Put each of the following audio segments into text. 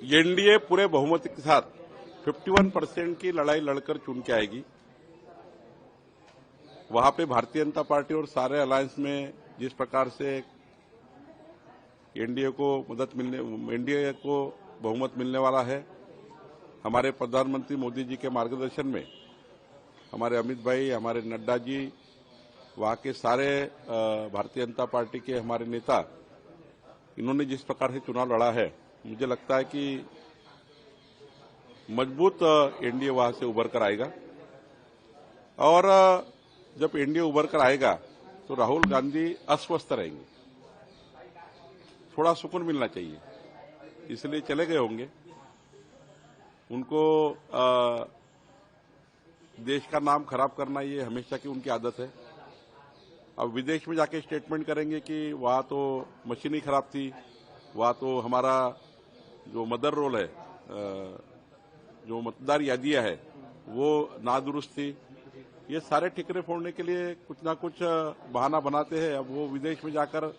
NDA पूरे बहुमत के साथ 51% की लड़ाई लड़कर चुन के आएगी। वहां पे भारतीय जनता पार्टी और सारे अलायंस में जिस प्रकार से एनडीए को बहुमत मिलने वाला है, हमारे प्रधानमंत्री मोदी जी के मार्गदर्शन में हमारे अमित भाई, हमारे नड्डा जी, वहां के सारे भारतीय जनता पार्टी के हमारे नेता, इन्होंने जिस प्रकार से चुनाव लड़ा है, मुझे लगता है कि मजबूत एनडीए वहां से उभर कर आएगा। और जब एनडीए उभर कर आएगा तो राहुल गांधी अस्वस्थ रहेंगे, थोड़ा सुकून मिलना चाहिए, इसलिए चले गए होंगे। उनको देश का नाम खराब करना ये हमेशा की उनकी आदत है। अब विदेश में जाके स्टेटमेंट करेंगे कि वहां तो मशीन ही खराब थी, वहां तो हमारा जो मदर रोल है, जो मतदार यादियां है, वो नादुरुस्त थी। ये सारे ठिकरे फोड़ने के लिए कुछ ना कुछ बहाना बनाते हैं। अब वो विदेश में जाकर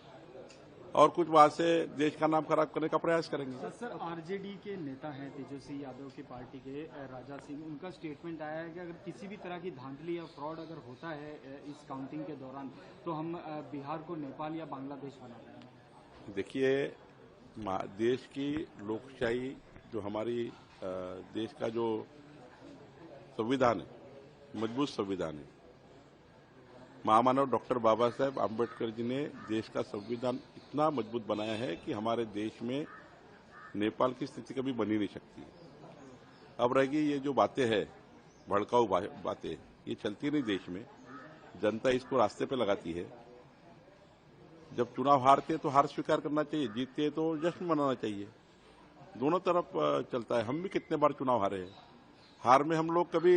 और कुछ वहां से देश का नाम खराब करने का प्रयास करेंगे। सर, आरजेडी के नेता हैं तेजस्वी यादव की पार्टी के राजा सिंह, उनका स्टेटमेंट आया है कि अगर किसी भी तरह की धांधली या फ्रॉड अगर होता है इस काउंटिंग के दौरान तो हम बिहार को नेपाल या बांग्लादेश बना देंगे। देखिए, देश की लोकशाही, जो हमारी देश का जो संविधान है, मजबूत संविधान है। महामानव डॉक्टर बाबा साहेब आम्बेडकर जी ने देश का संविधान इतना मजबूत बनाया है कि हमारे देश में नेपाल की स्थिति कभी बनी नहीं सकती। अब रहेगी ये जो बातें हैं, भड़काऊ बातें, ये चलती नहीं देश में, जनता इसको रास्ते पे लगाती है। जब चुनाव हारते तो हार स्वीकार करना चाहिए, जीतते तो जश्न मनाना चाहिए। दोनों तरफ चलता है। हम भी कितने बार चुनाव हारे हैं, हार में हम लोग कभी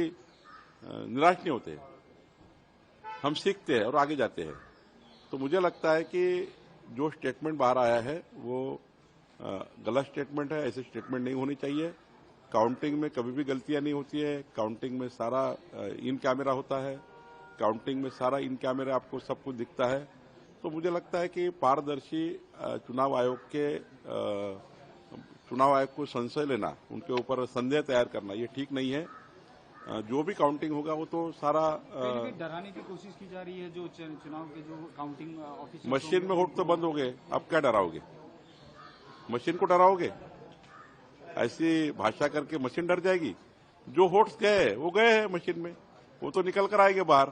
निराश नहीं होते, हम सीखते हैं और आगे जाते हैं। तो मुझे लगता है कि जो स्टेटमेंट बाहर आया है वो गलत स्टेटमेंट है, ऐसे स्टेटमेंट नहीं होनी चाहिए। काउंटिंग में कभी भी गलतियां नहीं होती है। काउंटिंग में सारा इन कैमरा होता है, काउंटिंग में सारा इन कैमरा आपको सब कुछ दिखता है। तो मुझे लगता है कि पारदर्शी चुनाव आयोग को संशय लेना, उनके ऊपर संदेह तैयार करना, ये ठीक नहीं है। जो भी काउंटिंग होगा वो तो सारा डराने की कोशिश की जा रही है। जो चुनाव के जो काउंटिंग ऑफिसर, मशीन में वोट तो बंद हो गए, अब क्या डराओगे? मशीन को डराओगे? ऐसी भाषा करके मशीन डर जाएगी? जो वोट्स गए वो गए हैं मशीन में, वो तो निकल कर आएंगे बाहर।